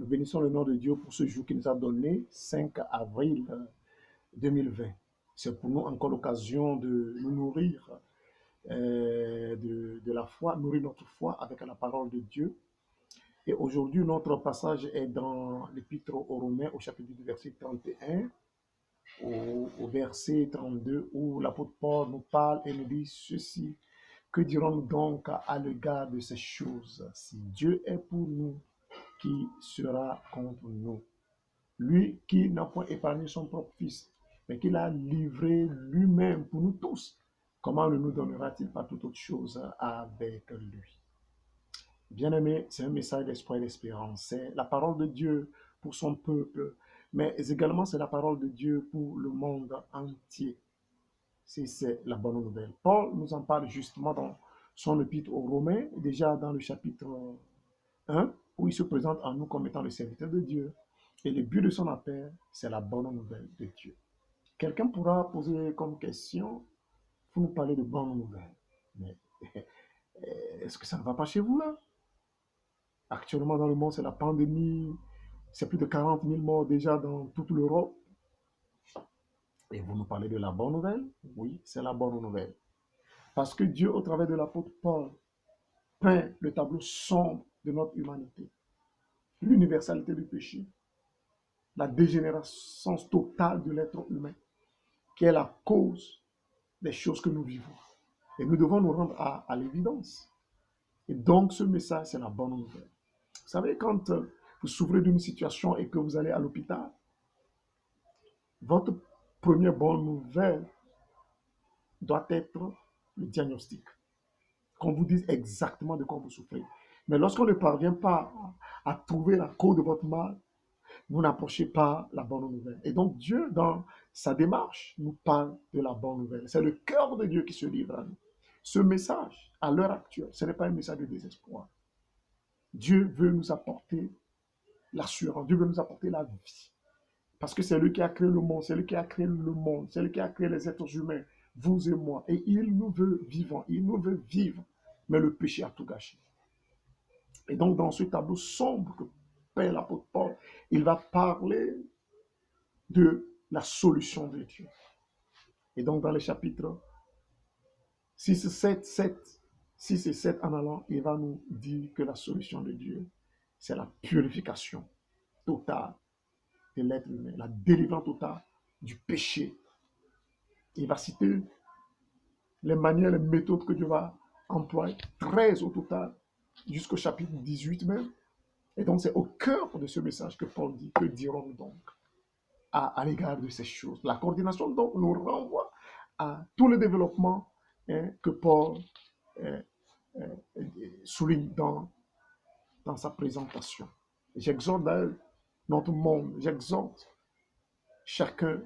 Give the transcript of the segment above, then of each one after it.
Nous bénissons le nom de Dieu pour ce jour qu'il nous a donné, 5 avril 2020. C'est pour nous encore l'occasion de nous nourrir de la foi, nourrir notre foi avec la parole de Dieu. Et aujourd'hui, notre passage est dans l'Épître aux Romains, au chapitre du verset 31 au verset 32, où l'apôtre Paul nous parle et nous dit ceci. Que dirons-nous donc à l'égard de ces choses? Si Dieu est pour nous, qui sera contre nous? Lui qui n'a point épargné son propre Fils, mais qui l'a livré lui-même pour nous tous, comment ne nous donnera-t-il pas toute autre chose avec lui? Bien-aimé, c'est un message d'espoir et d'espérance. C'est la parole de Dieu pour son peuple, mais également c'est la parole de Dieu pour le monde entier. C'est la bonne nouvelle. Paul nous en parle justement dans son épître aux Romains, déjà dans le chapitre 1, où il se présente à nous comme étant le serviteur de Dieu. Et le but de son appel, c'est la bonne nouvelle de Dieu. Quelqu'un pourra poser comme question, vous nous parlez de bonnes nouvelles, mais est-ce que ça ne va pas chez vous là? Actuellement dans le monde, c'est la pandémie, c'est plus de 40 000 morts déjà dans toute l'Europe. Et vous nous parlez de la bonne nouvelle? Oui, c'est la bonne nouvelle. Parce que Dieu, au travers de l'apôtre Paul, peint le tableau sombre de notre humanité, l'universalité du péché, la dégénérescence totale de l'être humain, qui est la cause des choses que nous vivons. Et nous devons nous rendre à l'évidence. Et donc, ce message, c'est la bonne nouvelle. Vous savez, quand vous souffrez d'une situation et que vous allez à l'hôpital, votre première bonne nouvelle doit être le diagnostic. Qu'on vous dise exactement de quoi vous souffrez. Mais lorsqu'on ne parvient pas à trouver la cause de votre mal, vous n'approchez pas la bonne nouvelle. Et donc Dieu, dans sa démarche, nous parle de la bonne nouvelle. C'est le cœur de Dieu qui se livre à nous. Ce message, à l'heure actuelle, ce n'est pas un message de désespoir. Dieu veut nous apporter l'assurance, Dieu veut nous apporter la vie. Parce que c'est lui qui a créé le monde, c'est lui qui a créé le monde, c'est lui qui a créé les êtres humains, vous et moi. Et il nous veut vivants, il nous veut vivre. Mais le péché a tout gâché. Et donc, dans ce tableau sombre que peint l'apôtre Paul, il va parler de la solution de Dieu. Et donc, dans les chapitres 6, 7, 7, 6 et 7 en allant, il va nous dire que la solution de Dieu, c'est la purification totale de l'être humain, la délivrance totale du péché. Il va citer les manières, les méthodes que Dieu va employer, 13 au total, jusqu'au chapitre 18 même. Et donc, c'est au cœur de ce message que Paul dit, que dirons-nous donc à l'égard de ces choses. La coordination donc nous renvoie à tout le développement que Paul euh, souligne dans sa présentation. J'exhorte d'ailleurs notre monde, j'exhorte chacun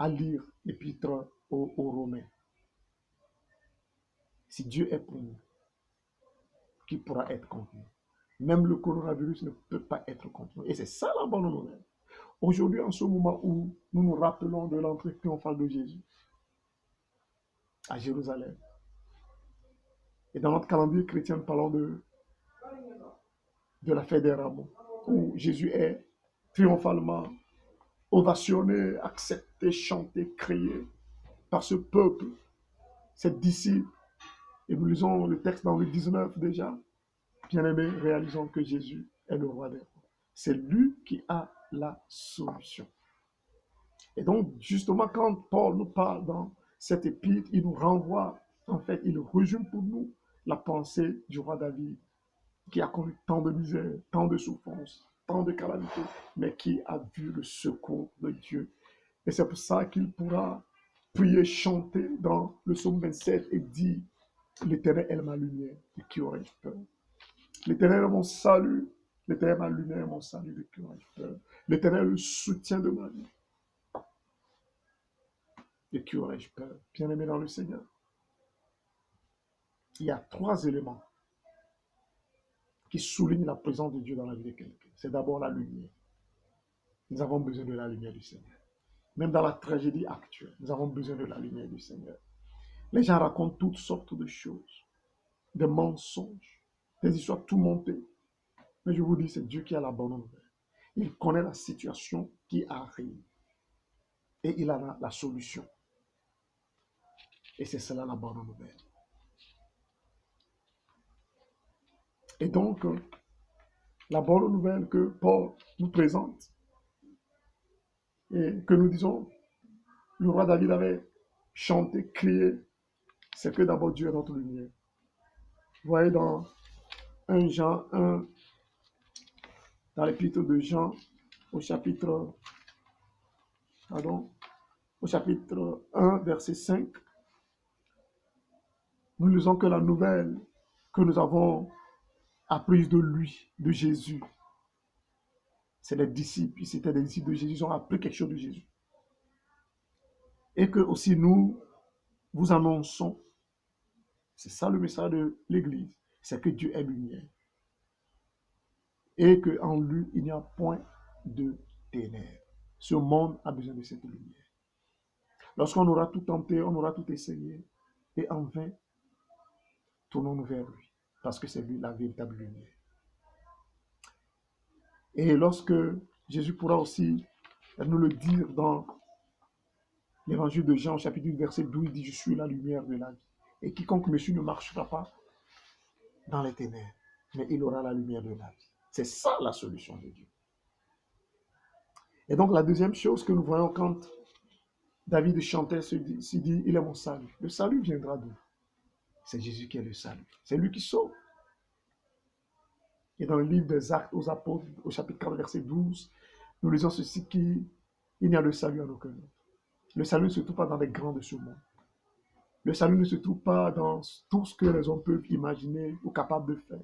à lire l'épître aux Romains. Si Dieu est pour nous, qui pourra être contre nous? Même le coronavirus ne peut pas être contre nous. Et c'est ça la bonne nouvelle. Aujourd'hui, en ce moment où nous nous rappelons de l'entrée triomphale de Jésus à Jérusalem, et dans notre calendrier chrétien, nous parlons de la fête des rameaux, où Jésus est triomphalement ovationné, accepté, chanté, crié par ce peuple, ses disciples. Et nous lisons le texte dans le 19 déjà. Bien-aimés, réalisons que Jésus est le roi des rois. C'est lui qui a la solution. Et donc, justement, quand Paul nous parle dans cette épître, il nous renvoie, en fait, il résume pour nous la pensée du roi David, qui a connu tant de misère, tant de souffrance, tant de calamités, mais qui a vu le secours de Dieu. Et c'est pour ça qu'il pourra prier, chanter dans le psaume 27 et dire, l'Éternel est ma lumière, de qui aurais-je peur? L'Éternel est mon salut, l'Éternel est ma lumière, mon salut, de qui aurais-je peur? L'Éternel est le soutien de ma vie, de qui aurais-je peur? Bien-aimé dans le Seigneur, il y a trois éléments qui soulignent la présence de Dieu dans la vie de quelqu'un. C'est d'abord la lumière. Nous avons besoin de la lumière du Seigneur. Même dans la tragédie actuelle, nous avons besoin de la lumière du Seigneur. Les gens racontent toutes sortes de choses, des mensonges, des histoires tout montées. Mais je vous dis, c'est Dieu qui a la bonne nouvelle. Il connaît la situation qui arrive et il a la solution. Et c'est cela la bonne nouvelle. Et donc, la bonne nouvelle que Paul nous présente et que nous disons, le roi David avait chanté, crié, c'est que d'abord Dieu est notre lumière. Vous voyez dans 1 Jean 1, dans l'épître de Jean, au chapitre, au chapitre 1, verset 5, nous lisons que la nouvelle que nous avons apprise de lui, de Jésus, c'est les disciples, c'était des disciples de Jésus, ils ont appris quelque chose de Jésus. Et que aussi nous vous annonçons, c'est ça le message de l'Église, c'est que Dieu est lumière. Et qu'en lui, il n'y a point de ténèbres. Ce monde a besoin de cette lumière. Lorsqu'on aura tout tenté, on aura tout essayé, et en vain, tournons-nous vers lui, parce que c'est lui la véritable lumière. Et lorsque Jésus pourra aussi nous le dire dans l'évangile de Jean, chapitre 8, verset 12, il dit, je suis la lumière de la vie. Et quiconque me suit ne marchera pas dans les ténèbres, mais il aura la lumière de la vie. C'est ça la solution de Dieu. Et donc la deuxième chose que nous voyons quand David chantait, se dit, il est mon salut. Le salut viendra d'où? C'est Jésus qui est le salut. C'est lui qui sauve. Et dans le livre des Actes aux Apôtres, au chapitre 4, verset 12, nous lisons ceci qu'il n'y a de salut en aucun autre. Le salut ne se trouve pas dans les grands de ce monde. Le salut ne se trouve pas dans tout ce que les hommes peuvent imaginer ou capables de faire.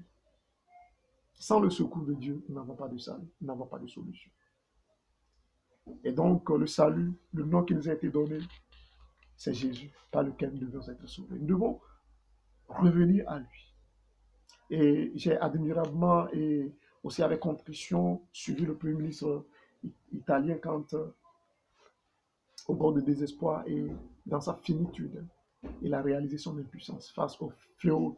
Sans le secours de Dieu, nous n'avons pas de salut, nous n'avons pas de solution. Et donc, le salut, le nom qui nous a été donné, c'est Jésus, par lequel nous devons être sauvés. Nous devons revenir à lui. Et j'ai admirablement et aussi avec contrition suivi le Premier ministre italien quand, au bord de désespoir et dans sa finitude, il a réalisé son impuissance face au fléau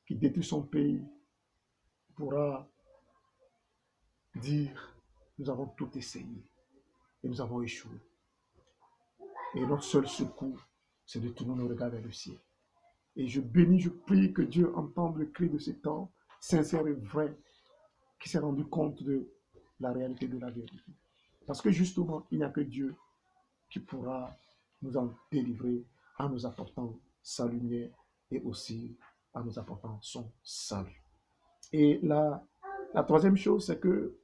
qui détruit son pays. Il pourra dire, nous avons tout essayé et nous avons échoué. Et notre seul secours, c'est de tourner nos regards vers le ciel. Et je bénis, je prie que Dieu entende le cri de cet homme, sincère et vrai, qui s'est rendu compte de la réalité de la vérité. Parce que justement, il n'y a que Dieu qui pourra nous en délivrer en nous apportant sa lumière et aussi en nous apportant son salut. Et la troisième chose, c'est que,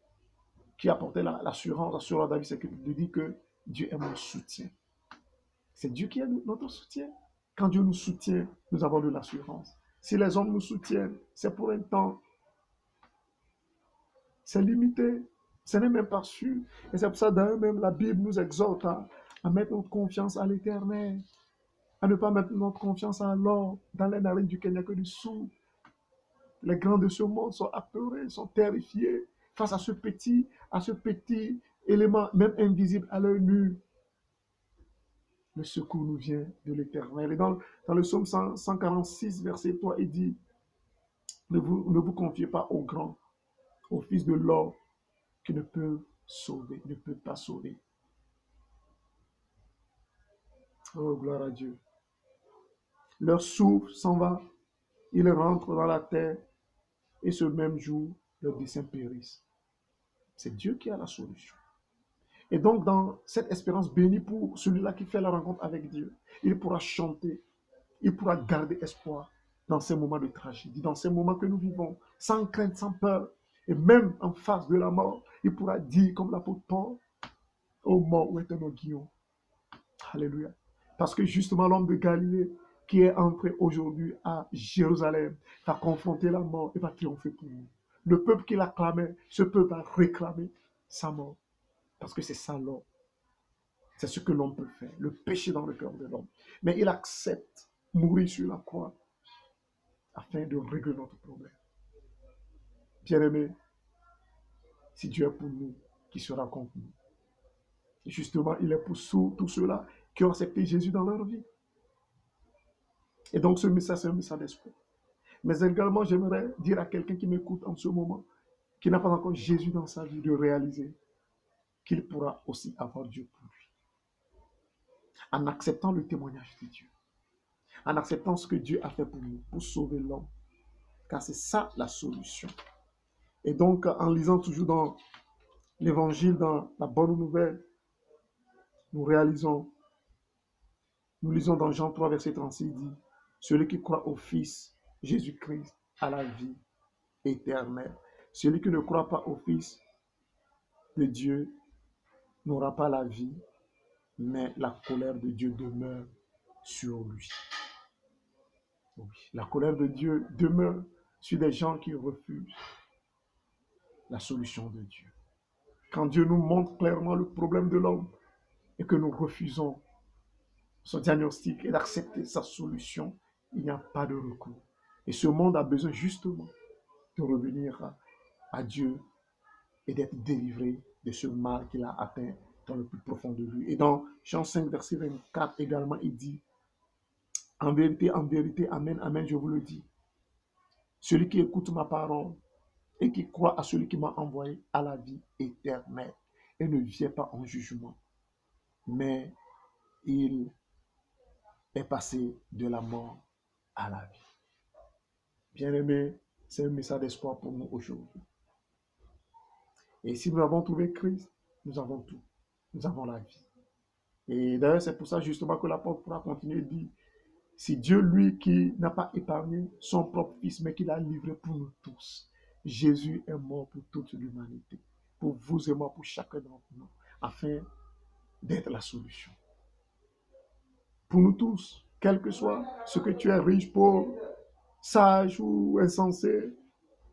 qui apportait l'assurance à David, c'est qu'il dit que Dieu est mon soutien. C'est Dieu qui est notre soutien. Quand Dieu nous soutient, nous avons de l'assurance. Si les hommes nous soutiennent, c'est pour un temps. C'est limité. Ce n'est même pas sûr. Et c'est pour ça, d'ailleurs, même la Bible nous exhorte à mettre notre confiance à l'Éternel, à ne pas mettre notre confiance à l'or, dans les narines duquel il n'y a que du sou. Les grands de ce monde sont apeurés, sont terrifiés face à ce petit élément, même invisible à l'œil nu. Le secours nous vient de l'Éternel. Et dans le psaume 146, verset 3, il dit, ne vous confiez pas aux grands, aux fils de l'or, qui ne peut sauver, ne peut pas sauver. Oh, gloire à Dieu. Leur souffle s'en va, ils rentrent dans la terre, et ce même jour, leurs desseins périssent. C'est Dieu qui a la solution. Et donc, dans cette espérance bénie pour celui-là qui fait la rencontre avec Dieu, il pourra chanter, il pourra garder espoir dans ces moments de tragédie, dans ces moments que nous vivons, sans crainte, sans peur, et même en face de la mort, il pourra dire comme l'apôtre Paul, ô mort, où est ton aiguillon? Alléluia. Parce que justement l'homme de Galilée qui est entré aujourd'hui à Jérusalem va confronter la mort et va triompher pour nous. Le peuple qui l'acclamait, ce peuple va réclamer sa mort. Parce que c'est ça l'homme. C'est ce que l'homme peut faire, le péché dans le cœur de l'homme. Mais il accepte mourir sur la croix afin de régler notre problème. Bien-aimés, si Dieu est pour nous, qui sera contre nous? Et justement, il est pour tous ceux-là qui ont accepté Jésus dans leur vie. Et donc ce message, c'est un message d'espoir. Mais également, j'aimerais dire à quelqu'un qui m'écoute en ce moment, qui n'a pas encore Jésus dans sa vie, de réaliser qu'il pourra aussi avoir Dieu pour lui. En acceptant le témoignage de Dieu, en acceptant ce que Dieu a fait pour nous, pour sauver l'homme, car c'est ça la solution. Et donc, en lisant toujours dans l'Évangile, dans la bonne nouvelle, nous lisons dans Jean 3, verset 36, il dit, celui qui croit au Fils Jésus-Christ a la vie éternelle. Celui qui ne croit pas au Fils de Dieu n'aura pas la vie, mais la colère de Dieu demeure sur lui. Oui, la colère de Dieu demeure sur des gens qui refusent la solution de Dieu. Quand Dieu nous montre clairement le problème de l'homme et que nous refusons son diagnostic et d'accepter sa solution, il n'y a pas de recours. Et ce monde a besoin justement de revenir à Dieu et d'être délivré de ce mal qu'il a atteint dans le plus profond de lui. Et dans Jean 5, verset 24 également, il dit, en vérité, amen, amen, je vous le dis, celui qui écoute ma parole et qui croit à celui qui m'a envoyé a la vie éternelle et ne vient pas en jugement, mais il est passé de la mort à la vie. Bien-aimés, c'est un message d'espoir pour nous aujourd'hui. Et si nous avons trouvé Christ, nous avons tout. Nous avons la vie. Et d'ailleurs, c'est pour ça justement que l'apôtre pourra continuer de dire, si Dieu, lui, qui n'a pas épargné son propre Fils, mais qui l'a livré pour nous tous, Jésus est mort pour toute l'humanité, pour vous et moi, pour chacun d'entre nous, afin d'être la solution. Pour nous tous, quel que soit ce que tu es, riche, pauvre, sage ou insensé,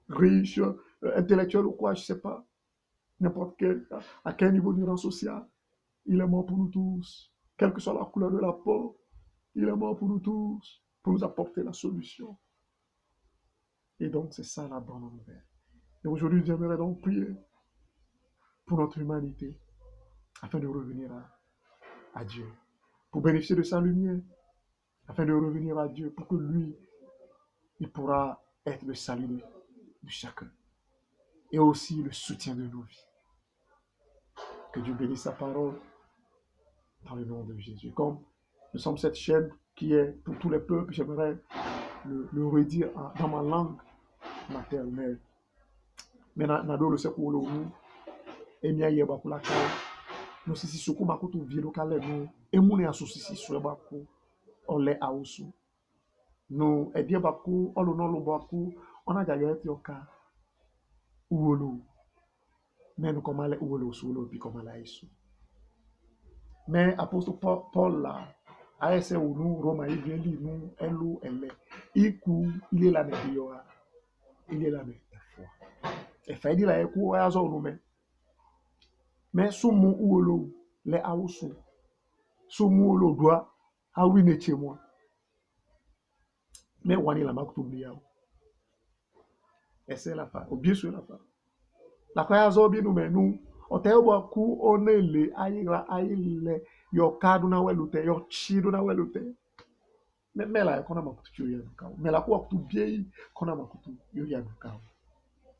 riche, intellectuel ou quoi, je ne sais pas, n'importe quel, à quel niveau du rang social, il est mort pour nous tous, quelle que soit la couleur de la peau, il est mort pour nous tous, pour nous apporter la solution. Et donc, c'est ça la bonne nouvelle. Et aujourd'hui, j'aimerais donc prier pour notre humanité, afin de revenir à Dieu, pour bénéficier de sa lumière, afin de revenir à Dieu, pour que lui, il pourra être le salut de chacun, et aussi le soutien de nos vies. Que Dieu bénisse sa parole dans le nom de Jésus. Comme nous sommes cette chaîne qui est pour tous les peuples, j'aimerais le redire dans ma langue maternelle. Mais nado le seko lo mu emi aye ba kula ka no sisi soko ba ko to vie lokale no emu ne aso sisi so ba ko ole ausu no edie ba ko olo no lo ba ko ona ja ye ti oka uwolo mais no komale uwolo so lo bi komala isu mais apôtre Paul là ASE unu Roma iveli nu elu ele iku ile la ne biyoa ile la ne foi e fa di la e ku ya zo nu me mais sumu uwolo le ausu sumu uwolo doa awi ne che moi mais wani la makutu biya ese la fa obi su la fa la kwa ya zo bi nu me nu otebo ku onele ayira ayile yo kadu na welute yo chidu na welute me la kona makutu chu ya duka me la kwa kutu biei kona makutu yo ya duka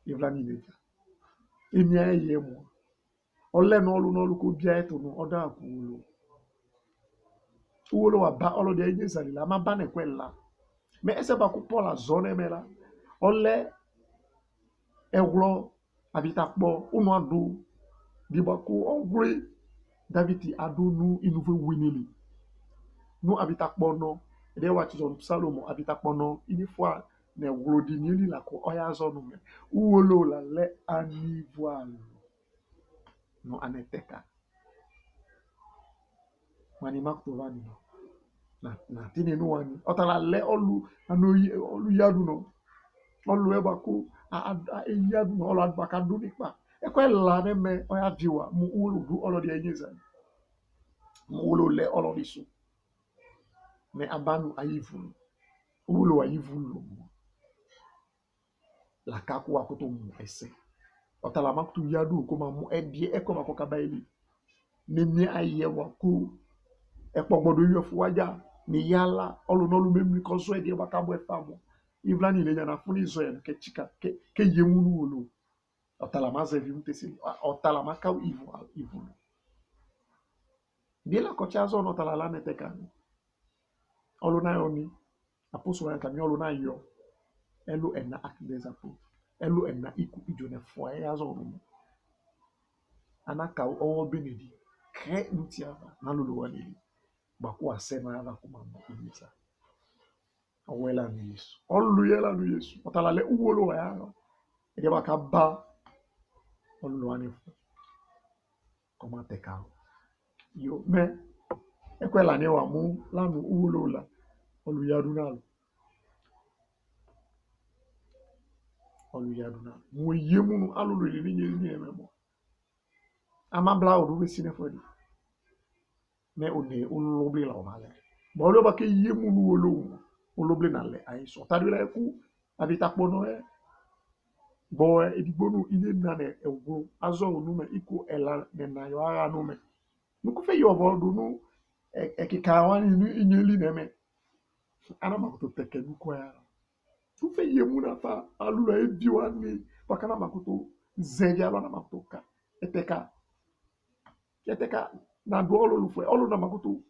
evla ni neja emi aye mo ole no lu ko bia eto no oda ku lo uwolo wa ba olo de enye sali la ma ba ne kwela me ese ba ku Paul a zone me la ole eglo abitakpo unu adu dibaku ogre David adu nu inuve winili nu abitakpo no ede wa ti son Salomo abitakpo no ini fois ne wrodi ni la ko oya zo nu me uwolo la le anivoile no aneteka wani maktovani no na tini no wani otala le olu olu yadu no olu ebaku a yadu no olu adbaka du nipa ekwe la ne me oya viwa mu uwolo du olu de enyeza mu uwolo le olu disu me abanu ayivulu uwolo ayivulu la kaku akoto mu ese otala makutu yadu koma mu edie ekoma ko kabaili ne mi aye waku ekpogbodo yofu waja ni yala olu no lu memni ko so edie bakabo efamo ivlani le yana funi zo en ke chika ke yemunu wolo talama zevi mtesi talama ka ivu bila kocha zo no talala netekani oluna yoni aposo ya kami oluna yo elu enna akdeza po elu enna iku ijone fo ya zo rumo anaka owo benedi kre ntiava na lulu wani baku asema ya kuma imisa awela ni Yesu olu yela ni Yesu otalale uwolo ya ede baka ba olu wani fo koma tekao yo me ekwela ni wa mu lanu uwolo la olu yadunalo mu yemunu alulu ni ni ememo amabla odu be sinefodi me one oloble la omale bo lo ba ke yemunu wolo oloble na le aiso tadula ku abita pono bo edigbonu ile na ne ewo azo onu me iko ela ne na yo ara no me nuku fe yo bo do nu ekika wani ni inyeli na me ana makoto teke nuku ya tu fe yemuna fa alula ebi wani bakana makoto zege ala na makoto eteka na do olo fue olo na makoto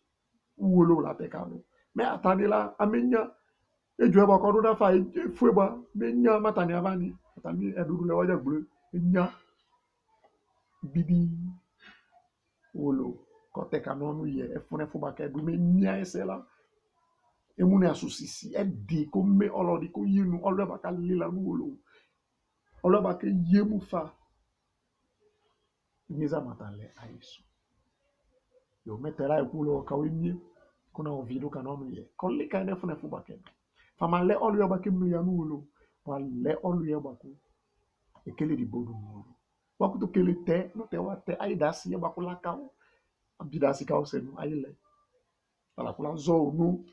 wolo la teka no me atani la amenya ejo e ba ko do da fa fue ba menya matani avani atani eduru le waja gburu enya bibi wolo ko teka no nu ye efune fo ba ka du menya esela emune asusisi edi ko me olo di ko yinu olo ba ka lila nu wolo olo ba ke yemu fa miza matale aiso yo metera e kulo ka winyi kuna ovido kanonu ye kolli ka ne fune fu baken fama le olu yo bakem no yanu wolo wa le olu yo baku e kele di bodu wolo baku to kele te no te wa te ai dasi yo baku la kawo abidasi kawo se no ai le ala kula zo no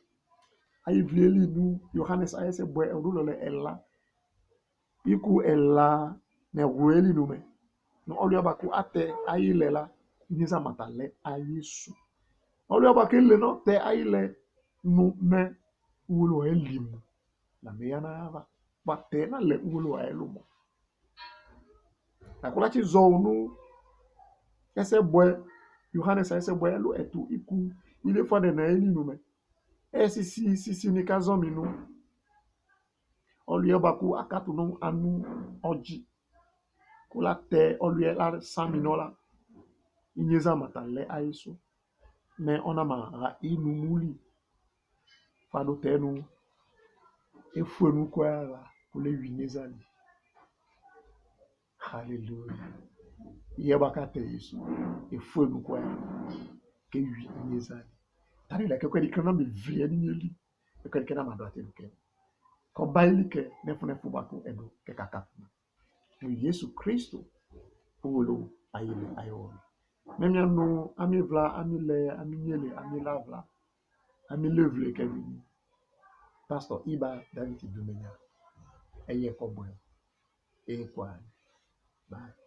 ai vleli no Yohannes ai se boy olu le ella iku ella ne weli no me no olu yo baku ate ai le la nyiza matale ai su olu yo baku le no te ai le no me wolo elimu la meyana va batena le wolo elumo la kula chi zo nu ese boy Yohannes ese boy elu etu iku ile fo de na eni no me si ni kazo mi nu olu yo baku akatu no anu oji kula te olu yo la sami no la inyeza matale aiso me ona ma ra inu muli fado tenu efuenu kwa la kule winyeza ni hallelujah yeba te Yesu efuenu kwa ke winyeza ni tani la ke kwa dikana me vri ni yeli e kwa dikana ma doate ke ko baili ke nefu bako edo ke kakapuna ni Yesu Kristo olo ayele ayo memia no ami vla ami le ami nyele ami lavla ami levle ke ni pastor iba David Dumenya eye ko boy e kwa bye